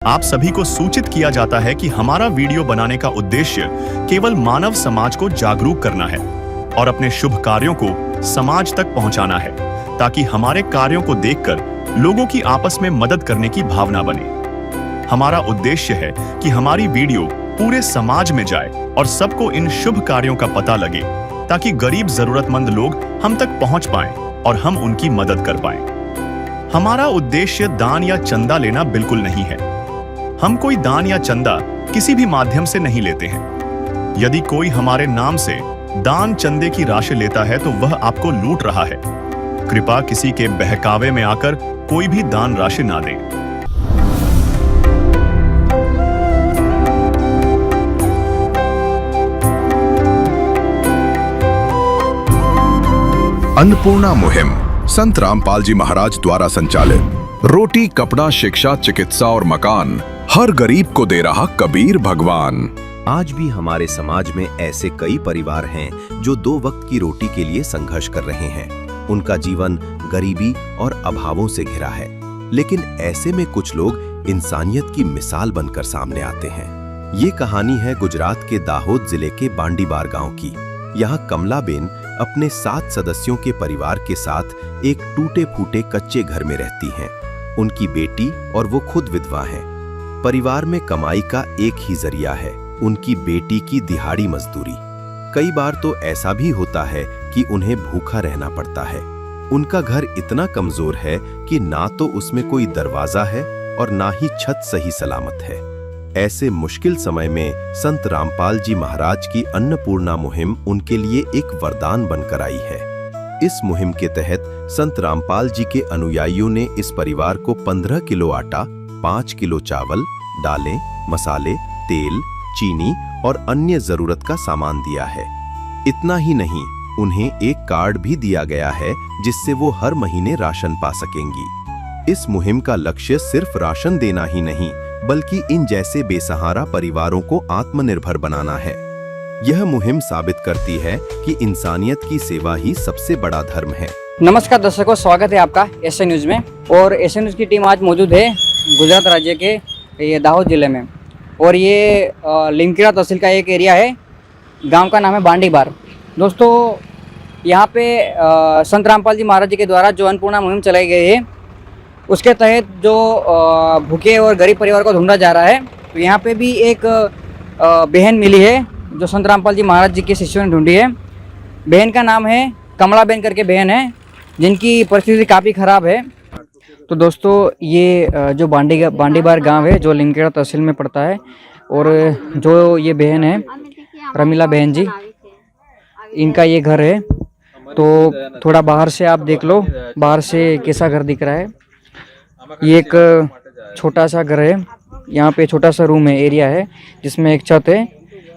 आप सभी को सूचित किया जाता है कि हमारा वीडियो बनाने का उद्देश्य केवल मानव समाज को जागरूक करना है और अपने शुभ कार्यों को समाज तक पहुंचाना है, ताकि हमारे कार्यों को देखकर लोगों की आपस में मदद करने की भावना बने। हमारा उद्देश्य है कि हमारी वीडियो पूरे समाज में जाए और सबको इन शुभ कार्यों का पता लगे, ताकि गरीब जरूरतमंद लोग हम तक पहुंच पाएं और हम उनकी मदद कर पाएं। हमारा उद्देश्य दान या चंदा लेना बिल्कुल नहीं है। हम कोई दान या चंदा किसी भी माध्यम से नहीं लेते हैं। यदि कोई हमारे नाम से दान चंदे की राशि लेता है तो वह आपको लूट रहा है। कृपया किसी के बहकावे में आकर कोई भी दान राशि ना दें। अन्नपूर्णा मुहिम संत रामपाल जी महाराज द्वारा संचालित। रोटी, कपड़ा, शिक्षा, चिकित्सा और मकान, हर गरीब को दे रहा कबीर भगवान। आज भी हमारे समाज में ऐसे कई परिवार हैं जो 2 वक्त की रोटी के लिए संघर्ष कर रहे हैं। उनका जीवन गरीबी और अभावों से घिरा है, लेकिन ऐसे में कुछ लोग इंसानियत की मिसाल बनकर सामने आते हैं। ये कहानी है गुजरात के दाहोद जिले के बांडीबार गांव की। यहाँ कमलाबेन अपने 7 सदस्यों के परिवार के साथ एक टूटे फूटे कच्चे घर में रहती हैं। उनकी बेटी और वो खुद विधवा हैं। परिवार में कमाई का एक ही जरिया है, उनकी बेटी की दिहाड़ी मजदूरी। कई बार तो ऐसा भी होता है कि उन्हें भूखा रहना पड़ता है। उनका घर इतना कमजोर है कि ना तो उसमें कोई दरवाजा है और ना ही छत सही सलामत है। ऐसे मुश्किल समय में संत रामपाल जी महाराज की अन्नपूर्णा मुहिम उनके लिए एक वरदान बनकर आई है। इस मुहिम के तहत संत रामपाल जी के अनुयायियों ने इस परिवार को 15 किलो आटा, 5 किलो चावल, दालें, मसाले, तेल, चीनी और अन्य जरूरत का सामान दिया है। इतना ही नहीं, उन्हें एक कार्ड भी दिया गया है जिससे वो हर महीने राशन पा सकेंगी। इस मुहिम का लक्ष्य सिर्फ राशन देना ही नहीं, बल्कि इन जैसे बेसहारा परिवारों को आत्मनिर्भर बनाना है। यह मुहिम साबित करती है कि इंसानियत की सेवा ही सबसे बड़ा धर्म है। नमस्कार दर्शकों, स्वागत है आपका एसएन न्यूज में। और एसएन न्यूज की टीम आज मौजूद है गुजरात राज्य के ये दाहोद जिले में, और ये लिमखेड़ा तहसील का एक एरिया है। गांव का नाम है बांडीबार। दोस्तों, यहाँ पे संत रामपाल जी महाराज जी के द्वारा जो अन्नपूर्णा मुहिम चलाई गई है, उसके तहत जो भूखे और गरीब परिवार को ढूंढा जा रहा है। तो यहाँ पे भी एक बहन मिली है जो संत रामपाल जी महाराज जी के शिष्यों ने ढूंढी है। बहन का नाम है कमलाबेन करके बहन है, जिनकी परिस्थिति काफ़ी ख़राब है। तो दोस्तों, ये जो बांडीबार गांव है जो लिमखेड़ा तहसील में पड़ता है, और जो ये बहन है रमीला बहन जी, इनका ये घर है। तो थोड़ा बाहर से आप देख लो, बाहर से कैसा घर दिख रहा है। ये एक छोटा सा घर है। यहाँ पे छोटा सा रूम है, एरिया है, जिसमें एक छत है।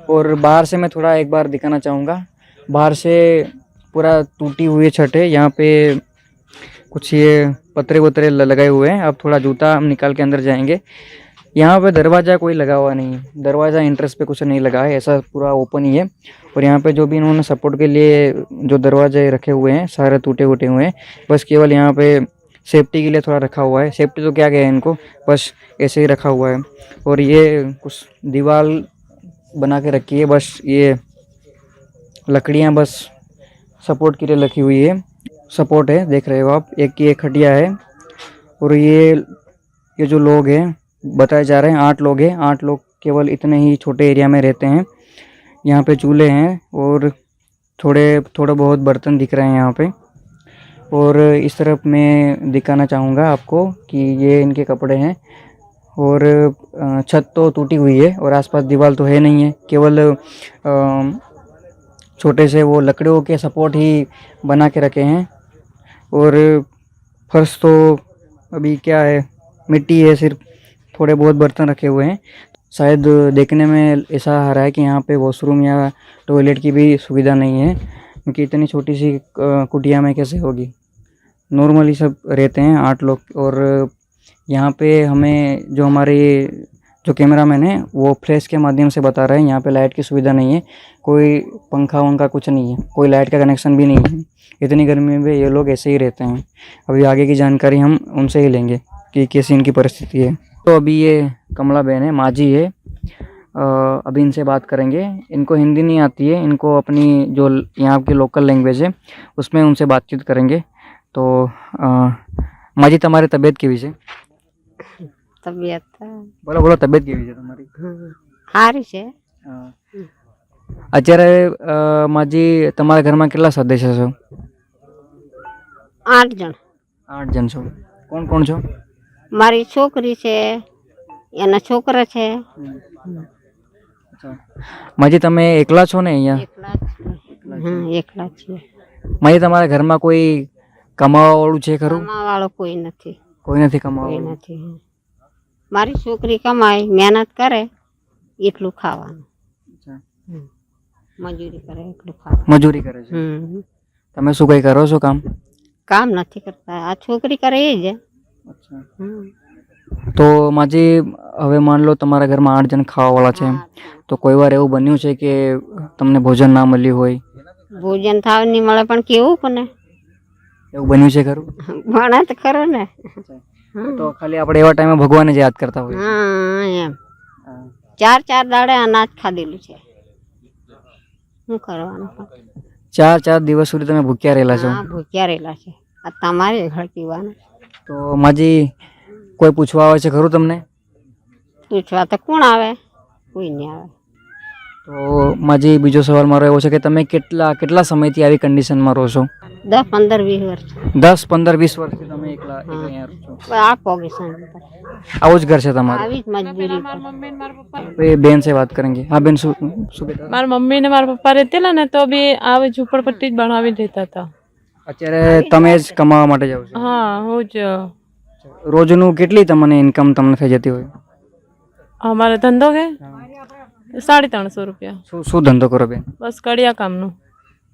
और बाहर से मैं थोड़ा एक बार दिखाना चाहूँगा। बाहर से पूरा टूटी हुई छत है। यहाँ पे कुछ ये पतरे वतरे लगाए हुए हैं। अब थोड़ा जूता हम निकाल के अंदर जाएंगे। यहाँ पे दरवाज़ा कोई लगा हुआ नहीं है, दरवाज़ा इंट्रेंस पे कुछ नहीं लगा है, ऐसा पूरा ओपन ही है। और यहाँ पे जो भी इन्होंने सपोर्ट के लिए जो दरवाजे रखे हुए हैं, सारे टूटे फूटे हुए हैं। बस केवल यहाँ पे सेफ्टी के लिए थोड़ा रखा हुआ है। सेफ्टी तो क्या गया है इनको, बस ऐसे ही रखा हुआ है। और ये कुछ दीवार बना के रखी है, बस ये लकड़ियाँ बस सपोर्ट के लिए रखी हुई है। सपोर्ट है, देख रहे हो आप। एक ये खटिया है। और ये जो लोग हैं बताए जा रहे हैं 8 लोग हैं। 8 लोग केवल इतने ही छोटे एरिया में रहते हैं। यहाँ पे चूल्हे हैं और थोड़े बहुत बर्तन दिख रहे हैं यहाँ पे। और इस तरफ मैं दिखाना चाहूँगा आपको कि ये इनके कपड़े हैं। और छत तो टूटी हुई है और आसपास दीवार तो है नहीं है, केवल छोटे से वो लकड़ियों के सपोर्ट ही बना के रखे हैं। और फर्श तो अभी क्या है, मिट्टी है, सिर्फ थोड़े बहुत बर्तन रखे हुए हैं। शायद देखने में ऐसा आ रहा है कि यहाँ पे वॉशरूम या टॉयलेट की भी सुविधा नहीं है, क्योंकि इतनी छोटी सी कुटिया में कैसे होगी। नॉर्मली सब रहते हैं 8 लोग। और यहाँ पे हमें जो हमारे जो कैमरामैन है वो फ्लैश के माध्यम से बता रहे हैं, यहाँ पे लाइट की सुविधा नहीं है, कोई पंखा वंखा कुछ नहीं है, कोई लाइट का कनेक्शन भी नहीं है। इतनी गर्मी में ये लोग ऐसे ही रहते हैं। अभी आगे की जानकारी हम उनसे ही लेंगे कि कैसी इनकी परिस्थिति है। तो अभी ये कमला बहन है, माँ जी है। अभी इनसे बात करेंगे। इनको हिंदी नहीं आती है, इनको अपनी जो यहाँ की लोकल लैंग्वेज है उसमें उनसे बातचीत करेंगे। तो माँ जी તમારી તબિયત કેવી છે? તબિયત બોલો બોલો, તબિયત કેવી છે તમારી? સારી છે. અત્યારે માજી તમારા ઘરમાં કેટલા સદસ્ય છો? 8 જણ. 8 જણ છો. કોણ કોણ છો? મારી છોકરી છે, એના છોકરા છે. માજી તમે એકલા છો ને અહીંયા? એકલા જ છે. એકલા છીએ. માજી તમારા ઘરમાં કોઈ કમાવાવાળું છે ખરું? કમાવાળો કોઈ નથી. કોઈ નથી કોઈ કમાવાવાળું? નથી. મારી છોકરી કમાય, મહેનત કરે એટલું ખાવાનું. મજૂરી કરે એટલું ખાવાનું. મજૂરી કરે છે. તમે શું કઈ કરો છો કામ? કામ નથી કરતા, આ છોકરી કરે એ જ. તો માજી હવે માન લો તમારા ઘરમાં 8 જણ ખાવાવાળા છે, તો કોઈ વાર એવું બન્યું છે કે તમને ભોજન ના મળ્યું હોય? ભોજન થાવ નહીં મળે પણ કેવું કોને એવું બન્યું છે ખરું? ભણા તો ખરો ને. તો ખાલી આપણે એવા ટાઈમે ભગવાનને જ યાદ કરતા હોય. હા એમ 4 દાડે અનાજ ખાધેલું છે. શું કરવાનું? 4 દિવસ સુધી તમે ભૂખ્યા રહેલા છો? હા ભૂખ્યા રહેલા છે. આ તમારે ઘર પીવાનું. તો માજી કોઈ પૂછવા આવે છે ખરું તમને? પૂછવા તો કોણ આવે? કોઈ નહીં આવે. તો માજી બીજો સવાલ મારો એવો છે કે તમે કેટલા સમયથી આવી કન્ડિશનમાં રહો છો? 10, 15, 20 વર્ષ. 10, 15, 20 વર્ષથી તમે એકલા અહીંયા રહો છો? આ પોઝિશન આવું જ ઘર છે તમારું? આવી જ મજબૂરી પર. એ બેન से बात करेंगे. हाँ बेन, શું કહેતા? મારા મમ્મી ને મારા પપ્પા રહેતેલા ને તો બી આવે ઝૂંપડપટ્ટી જ બનાવી દેતા હતા. અત્યારે તમે જ કમાવા માટે જાવ છો? હા હું જ. રોજનું કેટલી તમને ઇન્કમ તમને થઈ જતી હોય? અમારે ધંધો કે 350 રૂપિયા. શું ધંધો કરો બેન? બસ કડિયા કામનું.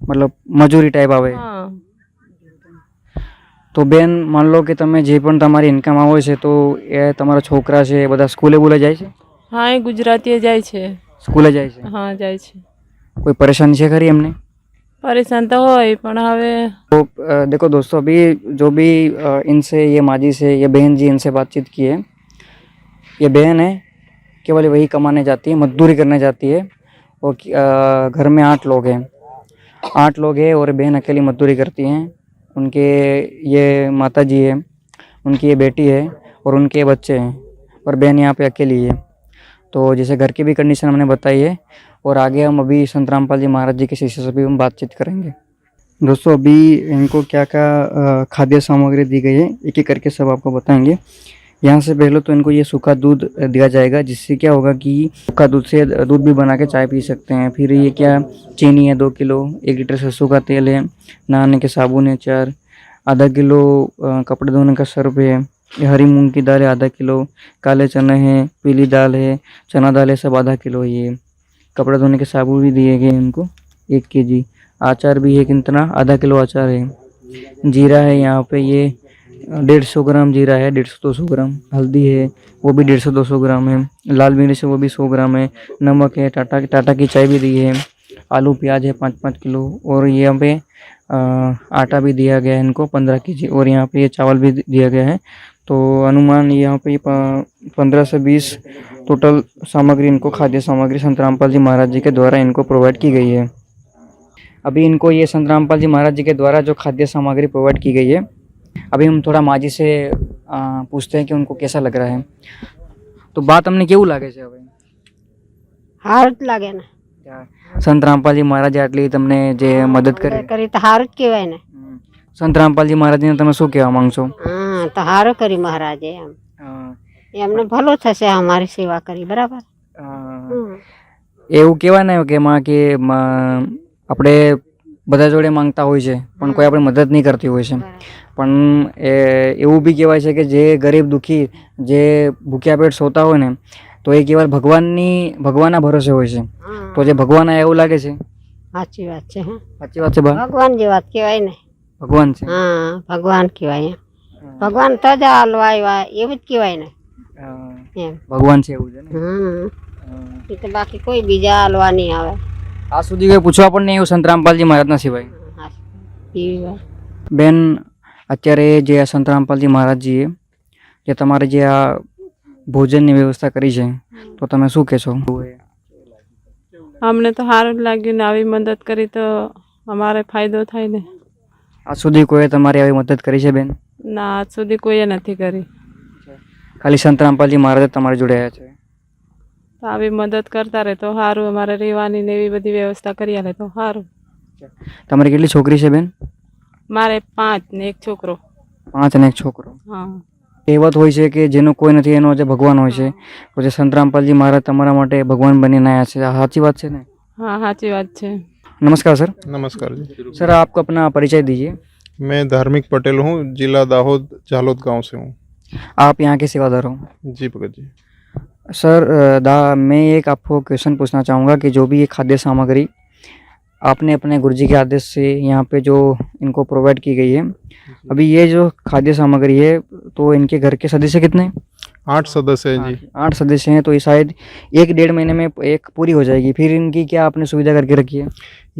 મતલબ મજૂરી ટાઈપ આવે? હા. તો બેન માન લો કે તમે જે પણ તમારી ઇન્કમ આવે છે તો એ તમારા છોકરા છે એ બધા સ્કૂલે બોલે જાય છે? હા એ ગુજરાતીએ જાય છે. સ્કૂલે જાય છે? હા જાય છે. કોઈ પરેશાની છે ખરી એમને? परेशान तो हो पण हवे तो देखो दोस्तों, अभी जो भी इनसे ये माजी से ये बहन जी इनसे बातचीत की है, ये बहन है केवल वही कमाने जाती है, मजदूरी करने जाती है। और घर में 8 लोग हैं, 8 लोग हैं और बहन अकेली मजदूरी करती हैं। उनके ये माता जी है, उनकी ये बेटी है और उनके बच्चे हैं, और बहन यहाँ पे अकेली है। तो जैसे घर की भी कंडीशन हमने बताई है, और आगे हम अभी संत रामपाल जी महाराज जी के शिष्य से भी हम बातचीत करेंगे। दोस्तों अभी इनको क्या क्या खाद्य सामग्री दी गई है एक एक करके सब आपको बताएंगे। यहाँ से पहले तो इनको ये सूखा दूध दिया जाएगा, जिससे क्या होगा कि सूखा दूध से दूध भी बना के चाय पी सकते हैं। फिर ये क्या चीनी है 2 किलो, 1 लीटर सरसों का तेल है, नहाने के साबुन है 4, आधा किलो कपड़े धोने का सर्फ है, ये हरी मूंग की दाल है आधा किलो, काले चने हैं, पीली दाल है, चना दाल है, सब आधा किलो। ये कपड़े धोने के साबुन भी दिए गए इनको 1 kg, अचार भी है कितना, आधा किलो अचार है, जीरा है यहाँ पे ये 150 ग्राम जीरा है, 150-200 ग्राम, हल्दी है वो भी 150-200 ग्राम है, लाल मिर्च है वो भी 100 ग्राम है, नमक है, टाटा की चाय भी दी है, आलू प्याज है 5-5 किलो, और यहाँ पे आटा भी दिया गया है इनको 15 kg, और यहाँ पे ये चावल भी दिया गया है। तो अनुमान यहाँ पे 15 से 20 टोटल सामग्री इनको खाद्य सामग्री संत रामपाल जी महाराज जी के द्वारा इनको प्रोवाइड की गई है। अभी इनको ये संत रामपाल जी महाराज जी के द्वारा जो खाद्य सामग्री प्रोवाइड की गई है, अभी हम थोड़ा माजी से पूछते हैं कि उनको कैसा लग रहा है। तो बात हमने केवू लागे છે હવે? હારું જ લાગે ને. સંત રામપાલજી મહારાજે આટલી તમને જે મદદ કરી તો હારું જ કહેવાય ને. સંત રામપાલજી મહારાજને તમે શું કહેવા માંગશો? હા તો હારું કરી મહારાજે, એમ એમને ભલો થશે અમારી સેવા કરી. બરાબર. એવું કહેવાય ને કે માં કે આપણે બધા જોડે માંગતા હોય છે પણ કોઈ આપણે મદદ નહીં કરતી હોય છે, પણ એવું બી કહેવાય છે કે જે ગરીબ દુઃખી જે ભૂખ્યા પેટ સોતા હોય ને તો એ કેવલ ભગવાનના ભરોસે હોય છે. તો જે ભગવાન એવું લાગે છે. સાચી વાત છે. સાચી વાત છે બા. ભગવાન જે વાત કહેવાય ને. ભગવાન છે. હા ભગવાન કહેવાય. ભગવાન તો જ હાલવા આવ્યા એવું જ કહેવાય ને. એમ ભગવાન છે એવું છે ને. એ તો બાકી કોઈ બીજા હાલવા નહીં આવે. આ સુધી કોઈ પૂછવા પણ નહીં એવું સંત રામપાલજી મહારાજના સિવાય. બેન અત્યારે જે સંત રામપાલજી મહારાજજીએ જે તમારે જે આ ભોજનની વ્યવસ્થા કરી છે તો તમે શું કહેશો? અમને તો સારું લાગ્યું ને આવી મદદ કરી તો અમારે ફાયદો થાય ને. આજ સુધી કોઈએ તમારી આવી મદદ કરી છે બેન? ના, આજ સુધી કોઈએ નથી કરી. ખાલી સંત રામપાલજી મહારાજ જ તમારી જોડે આવ્યા છે? તો આવી મદદ કરતા રહે તો સારું. અમારે રહેવાની ને એવી બધી વ્યવસ્થા કરી આલે તો સારું. તમારી કેટલી છોકરી છે બેન? મારે 5 ને 1 છોકરો. 5 અને 1 છોકરો. હા. કહેવત હોય છે કે જેનો કોઈ નથી એનો જે ભગવાન હોય છે, તો જે સંત રામપાલજી મહારાજ તમારા માટે ભગવાન બનીને આવ્યા છે, આ સાચી વાત છે ને? हाँ, साची बात है। नमस्कार सर। नमस्कार जी। सर आपको अपना परिचय दीजिए। मैं धार्मिक पटेल हूँ, जिला दाहोद झालोद गांव से हूँ। आप यहाँ के सेवादार हो? जी भगत जी। सर मैं एक आपको क्वेश्चन पूछना चाहूँगा कि जो भी ये खाद्य सामग्री आपने अपने गुरुजी के आदेश से यहाँ पे जो इनको प्रोवाइड की गई है, अभी ये जो खाद्य सामग्री है तो इनके घर के सदस्य कितने हैं? 8 सदस्य हैं जी। 8 सदस्य हैं, तो ये शायद 1-1.5 महीने में एक पूरी हो जाएगी। फिर इनकी क्या आपने सुविधा करके रखी है?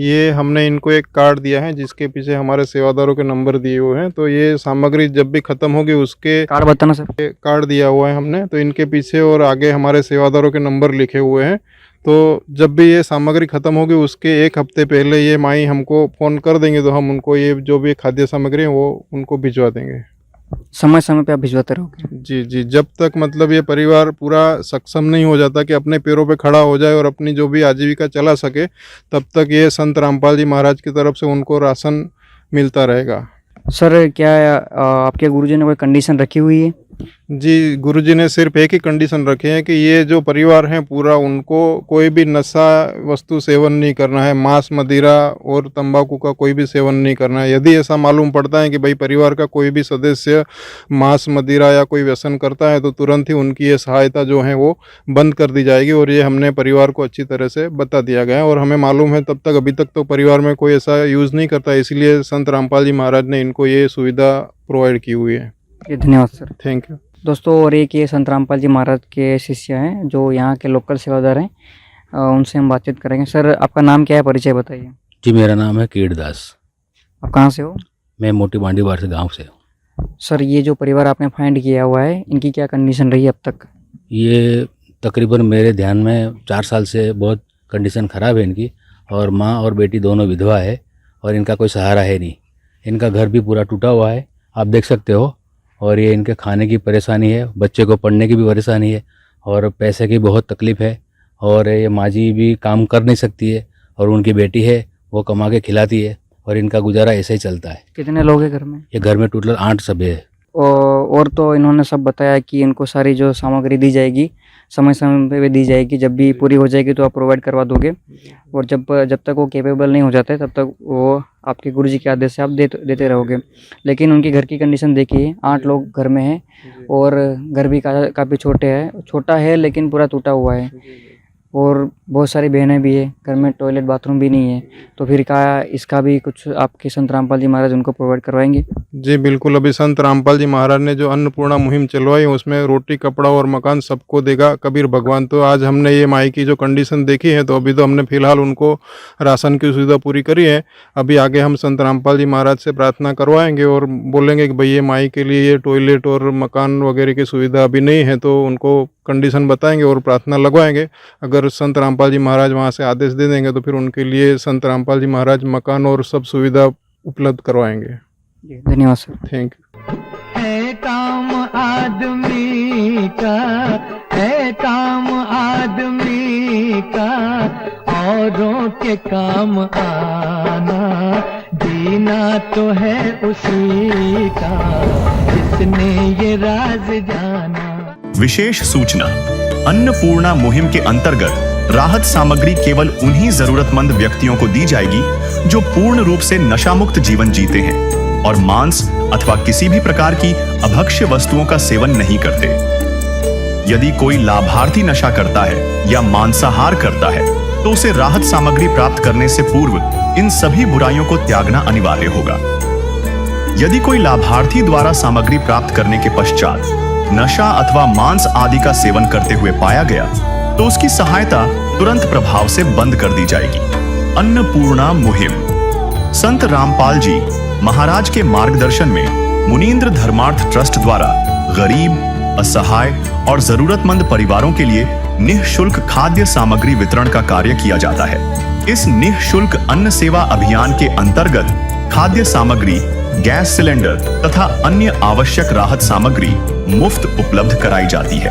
ये हमने इनको एक कार्ड दिया है जिसके पीछे हमारे सेवादारों के नंबर दिए हुए हैं, तो ये सामग्री जब भी खत्म होगी उसके कार्ड बताना सर। कार्ड दिया हुआ है हमने, तो इनके पीछे और आगे हमारे सेवादारों के नंबर लिखे हुए हैं। तो जब भी ये सामग्री खत्म होगी उसके 1 हफ्ते पहले ये माई हमको फ़ोन कर देंगे, तो हम उनको ये जो भी खाद्य सामग्री है वो उनको भिजवा देंगे। समय समय पे आप भिजवाते रहोगे? जी जी, जब तक मतलब ये परिवार पूरा सक्षम नहीं हो जाता कि अपने पैरों पे खड़ा हो जाए और अपनी जो भी आजीविका चला सके, तब तक ये संत रामपाल जी महाराज की तरफ से उनको राशन मिलता रहेगा। सर क्या आपके गुरुजी ने कोई कंडीशन रखी हुई है? जी, गुरुजी ने सिर्फ एक ही कंडीशन रखे हैं कि ये जो परिवार हैं पूरा, उनको कोई भी नशा वस्तु सेवन नहीं करना है, मांस मदिरा और तंबाकू का कोई भी सेवन नहीं करना है। यदि ऐसा मालूम पड़ता है कि भाई परिवार का कोई भी सदस्य मांस मदिरा या कोई व्यसन करता है, तो तुरंत ही उनकी ये सहायता जो है वो बंद कर दी जाएगी। और ये हमने परिवार को अच्छी तरह से बता दिया गया है, और हमें मालूम है तब तक अभी तक तो परिवार में कोई ऐसा यूज़ नहीं करता, इसलिए संत रामपाल जी महाराज ने इनको ये सुविधा प्रोवाइड की हुई है। धन्यवाद सर। थैंक यू दोस्तों, और एक ये संत रामपाल जी महाराज के शिष्य हैं जो यहाँ के लोकल सेवादार हैं, उनसे हम बातचीत करेंगे। सर आपका नाम क्या है, परिचय बताइए। जी, मेरा नाम है कीड़दास। आप कहाँ से हो? मैं मोटी बांडीवार से गांव से हूँ। सर ये जो परिवार आपने फाइंड किया हुआ है, इनकी क्या कंडीशन रही अब तक? ये तकरीबन मेरे ध्यान में 4 साल से बहुत कंडीशन ख़राब है इनकी, और माँ और बेटी दोनों विधवा है, और इनका कोई सहारा है नहीं। इनका घर भी पूरा टूटा हुआ है, आप देख सकते हो। और ये इनके खाने की परेशानी है, बच्चे को पढ़ने की भी परेशानी है, और पैसे की बहुत तकलीफ़ है। और ये माँ जी भी काम कर नहीं सकती है, और उनकी बेटी है वो कमा के खिलाती है, और इनका गुजारा ऐसे ही चलता है। कितने लोग हैं घर में? ये घर में टोटल 8 सभ्य है। और तो इन्होंने सब बताया कि इनको सारी जो सामग्री दी जाएगी समय समय पे दी जाएगी, जब भी पूरी हो जाएगी तो आप प्रोवाइड करवा दोगे, और जब तक वो कैपेबल नहीं हो जाते तब तक वो आपके गुरुजी के आदेश से आप देते रहोगे। लेकिन उनकी घर की कंडीशन देखिए, 8 लोग घर में हैं, और घर भी काफ़ी छोटा है लेकिन पूरा टूटा हुआ है, और बहुत सारी बहनें भी है, घर में टॉयलेट बाथरूम भी नहीं है। तो फिर क्या इसका भी कुछ आपके संत रामपाल जी महाराज उनको प्रोवाइड करवाएंगे? जी बिल्कुल, अभी संत रामपाल जी महाराज ने जो अन्नपूर्णा मुहिम चलवाई उसमें रोटी कपड़ा और मकान सबको देगा कबीर भगवान। तो आज हमने ये माई की जो कंडीशन देखी है, तो अभी तो हमने फिलहाल उनको राशन की सुविधा पूरी करी है। अभी आगे हम संत रामपाल जी महाराज से प्रार्थना करवाएंगे और बोलेंगे कि भाई ये माई के लिए ये टॉयलेट और मकान वगैरह की सुविधा अभी नहीं है, तो उनको कंडीशन बताएंगे और प्रार्थना लगवाएंगे। अगर संत रामपाल जी महाराज वहाँ से आदेश दे देंगे तो फिर उनके लिए संत रामपाल जी महाराज मकान और सब सुविधा उपलब्ध करवाएंगे। धन्यवाद सर। Thank you. है काम आदमी का, है काम आदमी का, औरों के काम आना, जीना तो है उसी का, जिसने ये राज जाना। विशेष सूचना, अन्नपूर्णा मुहिम के अंतर्गत राहत सामग्री केवल उन्हीं जरूरतमंद व्यक्तियों को दी जाएगी जो पूर्ण रूप से नशामुक्त जीवन जीते हैं और मांस अथवा किसी भी प्रकार की अभक्ष्य वस्तुओं का सेवन नहीं करते। यदि कोई लाभार्थी नशा करता है या मांसाहार करता है तो उसे राहत सामग्री प्राप्त करने से पूर्व इन सभी बुराइयों को त्यागना अनिवार्य होगा। यदि कोई लाभार्थी द्वारा सामग्री प्राप्त करने के पश्चात नशा अथवा मांस आदि का सेवन करते हुए पाया गया तो उसकी सहायता तुरंत प्रभाव से बंद कर दी जाएगी। अन्नपूर्णा मुहिम संत रामपाल जी महाराज के मार्गदर्शन में मुनींद्र धर्मार्थ ट्रस्ट द्वारा गरीब, असहाय और जरूरतमंद परिवारों के लिए निःशुल्क खाद्य सामग्री वितरण का कार्य किया जाता है। इस निःशुल्क अन्न सेवा अभियान के अंतर्गत खाद्य सामग्री, गैस सिलेंडर तथा अन्य आवश्यक राहत सामग्री मुफ्त उपलब्ध कराई जाती है।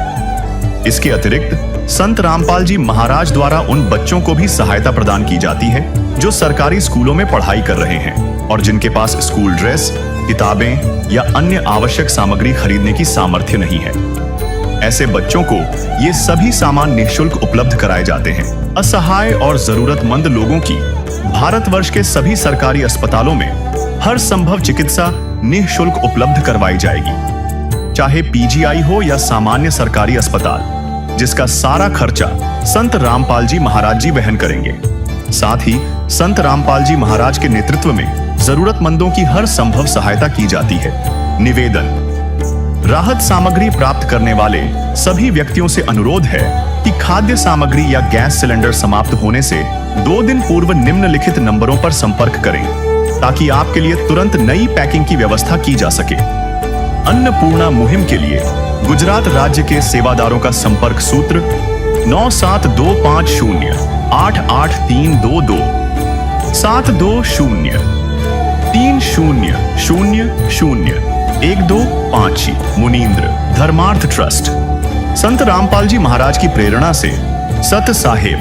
इसके अतिरिक्त संत रामपाल जी महाराज द्वारा उन बच्चों को भी सहायता प्रदान की जाती है जो सरकारी स्कूलों में पढ़ाई कर रहे हैं और जिनके पास स्कूल ड्रेस, किताबें या अन्य आवश्यक सामग्री खरीदने की सामर्थ्य नहीं है। ऐसे बच्चों को ये सभी सामान निःशुल्क उपलब्ध कराए जाते हैं। असहाय और जरूरतमंद लोगों की भारतवर्ष के सभी सरकारी अस्पतालों में हर संभव चिकित्सा निःशुल्क उपलब्ध करवाई जाएगी, चाहे पीजीआई हो या सामान्य सरकारी अस्पताल, जिसका सारा खर्चा संत रामपाल जी महाराज जी वहन करेंगे। साथ ही संत रामपाल जी महाराज के नेतृत्व में जरूरतमंदों की हर संभव सहायता की जाती है। निवेदन: राहत सामग्री प्राप्त करने वाले सभी व्यक्तियों से अनुरोध है कि खाद्य सामग्री या गैस सिलेंडर समाप्त होने से 2 दिन पूर्व निम्नलिखित नंबरों पर संपर्क करें ताकि आपके लिए तुरंत नई पैकिंग की व्यवस्था की जा सके। अन्नपूर्णा मुहिम के लिए गुजरात राज्य के सेवादारों का संपर्क सूत्र 9725088322 72030001256 मुनींद्र धर्मार्थ ट्रस्ट। संत रामपाल जी महाराज की प्रेरणा से सत साहेब